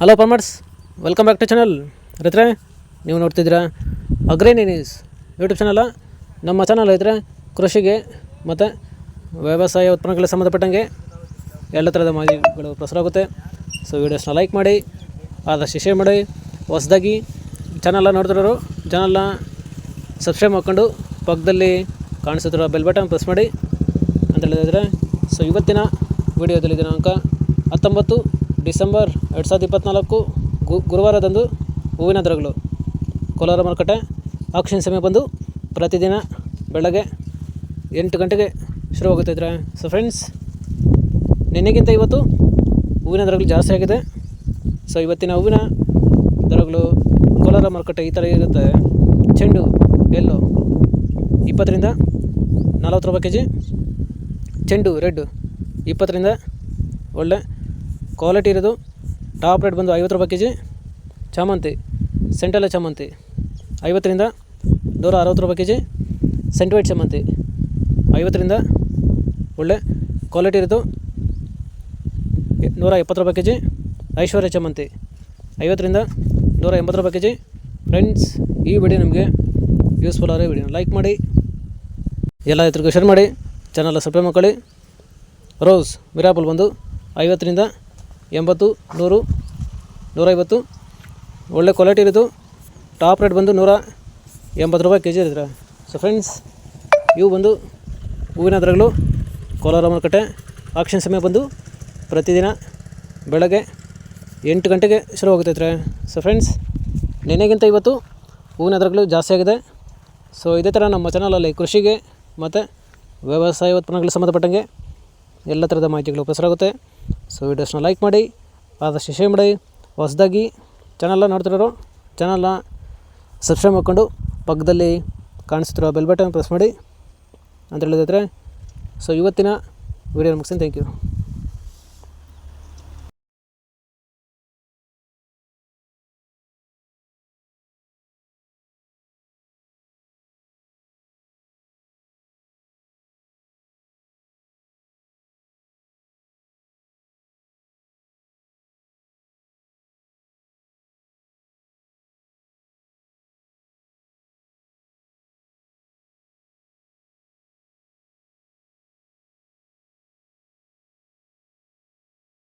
Hello farmers, welcome back to channel. ರೈತರೆ, ನೀವು ನೋಡ್ತಿದ್ದೀರಾ ಅಗ್ರೇನಿ ನ್ಯೂಸ್ ಯೂಟ್ಯೂಬ್ ಚಾನಲ. ನಮ್ಮ ಚಾನಲ್ ರೈತರೆ ಕೃಷಿಗೆ ಮತ್ತು ವ್ಯವಸಾಯ ಉತ್ಪನ್ನಗಳಿಗೆ ಸಂಬಂಧಪಟ್ಟಂಗೆ ಎಲ್ಲ ಥರದ ಮಾಹಿತಿಗಳು ಪ್ರಸಾರ ಆಗುತ್ತೆ. ಸೊ ವೀಡಿಯೋಸ್ನ ಲೈಕ್ ಮಾಡಿ, ಆದಷ್ಟು ಶೇರ್ ಮಾಡಿ. ಹೊಸದಾಗಿ ಚಾನಲ್ನ ನೋಡ್ತಿರೋರು ಚಾನಲ್ನ ಸಬ್ಸ್ಕ್ರೈಬ್ ಮಾಡ್ಕೊಂಡು ಪಕ್ಕದಲ್ಲಿ ಕಾಣಿಸುತ್ತಿರೋ ಬೆಲ್ ಬಟನ್ ಪ್ರೆಸ್ ಮಾಡಿ ಅಂತ ಹೇಳಿದ್ರೆ. ಸೊ ಇವತ್ತಿನ ವಿಡಿಯೋದಲ್ಲಿ ದಿನಾಂಕ 19 ಡಿಸೆಂಬರ್ 2024 ಗುರುವಾರದಂದು ಹೂವಿನ ದರಗಳು ಕೋಲಾರ ಮಾರುಕಟ್ಟೆ ಆಕ್ಷನ್ ಸಮಯ ಬಂದು ಪ್ರತಿದಿನ ಬೆಳಗ್ಗೆ 8 ಗಂಟೆಗೆ ಶುರುವಾಗುತ್ತಿದ್ರೆ. ಸೊ ಫ್ರೆಂಡ್ಸ್, ನಿನ್ನೆಗಿಂತ ಇವತ್ತು ಹೂವಿನ ದರಗಳು ಜಾಸ್ತಿ ಆಗಿದೆ. ಸೊ ಇವತ್ತಿನ ಹೂವಿನ ದರಗಳು ಕೋಲಾರ ಮಾರುಕಟ್ಟೆ ಈ ಥರ ಇರುತ್ತೆ. ಚೆಂಡು ಎಲ್ಲೋ 20 ರಿಂದ 40 ರೂಪಾಯಿ ಕೆ ಜಿ, ಚೆಂಡು ರೆಡ್ 20 ರಿಂದ ಒಳ್ಳೆ ಕ್ವಾಲಿಟಿ ಇರೋದು ಟಾಪ್ ರೇಟ್ ಬಂದು 50 ರೂಪಾಯಿ ಕೆ ಜಿ. ಚಾಮಂತಿ ಸೆಂಟೆಲ್ಲ ಚಾಮಂತಿ 50 ರಿಂದ 160 ರೂಪಾಯಿ ಕೆ ಜಿ. ಸೆಂಟ್ವೈಟ್ ಚಾಮಂತಿ 50 ರಿಂದ ಒಳ್ಳೆ ಕ್ವಾಲಿಟಿ ಇರೋದು 170 ರೂಪಾಯಿ ಕೆ ಜಿ. ಐಶ್ವರ್ಯ ಚಾಮಂತಿ 50 ರಿಂದ 180 ರೂಪಾಯಿ ಕೆ ಜಿ. ಫ್ರೆಂಡ್ಸ್, ಈ ವಿಡಿಯೋ ನಿಮಗೆ ಯೂಸ್ಫುಲ್ ಆದರೆ ವಿಡಿಯೋನ ಲೈಕ್ ಮಾಡಿ, ಎಲ್ಲ ರೈತರಿಗೂ ಶೇರ್ ಮಾಡಿ, ಚಾನಲ್ ಸಬ್ಸ್ಕ್ರೈಬ್ ಮಾಡ್ಕೊಳ್ಳಿ. ರೋಸ್ ಮಿರಾಪಲ್ ಬಂದು 50 ರಿಂದ 80, 100, 150 ಒಳ್ಳೆ ಕ್ವಾಲಿಟಿ ಇರೋದು ಟಾಪ್ ರೇಟ್ ಬಂದು 180 ರೂಪಾಯಿ ಕೆ ಜಿ ಇರುತ್ತೆ. ಸೊ ಫ್ರೆಂಡ್ಸ್, ಇವು ಬಂದು ಹೂವಿನ ದರಗಳು ಕೋಲಾರ ಮಾರುಕಟ್ಟೆ ಆಕ್ಷನ್ ಸಮಯ ಬಂದು ಪ್ರತಿದಿನ ಬೆಳಗ್ಗೆ 8 ಗಂಟೆಗೆ ಶುರುವಾಗುತ್ತೈತೆ. ಸೊ ಫ್ರೆಂಡ್ಸ್, ನಿನ್ನೆಗಿಂತ ಇವತ್ತು ಹೂವಿನ ದರಗಳು ಜಾಸ್ತಿ ಆಗಿದೆ. ಸೊ ಇದೇ ಥರ ನಮ್ಮ ಚಾನಲಲ್ಲಿ ಕೃಷಿಗೆ ಮತ್ತು ವ್ಯವಸಾಯ ಉತ್ಪನ್ನಗಳಿಗೆ ಸಂಬಂಧಪಟ್ಟಂಗೆ ಎಲ್ಲ ಥರದ ಮಾಹಿತಿಗಳು ಪ್ರಸಾರ ಆಗುತ್ತೆ. ಸೊ ವೀಡಿಯೋಸ್ನ ಲೈಕ್ ಮಾಡಿ, ಆದಷ್ಟು ಶೇರ್ ಮಾಡಿ. ಹೊಸದಾಗಿ ಚಾನಲ್ನ ನೋಡ್ತಿರೋರು ಚಾನಲ್ನ ಸಬ್ಸ್ಕ್ರೈಬ್ ಮಾಡ್ಕೊಂಡು ಪಕ್ಕದಲ್ಲಿ ಕಾಣಿಸ್ತಿರೋ ಬೆಲ್ ಬಟನ್ ಪ್ರೆಸ್ ಮಾಡಿ ಅಂತ ಹೇಳಿದ್ರೆ. ಸೊ ಇವತ್ತಿನ ವೀಡಿಯೋ ಮುಗಿಸ್ತೀನಿ. Thank you.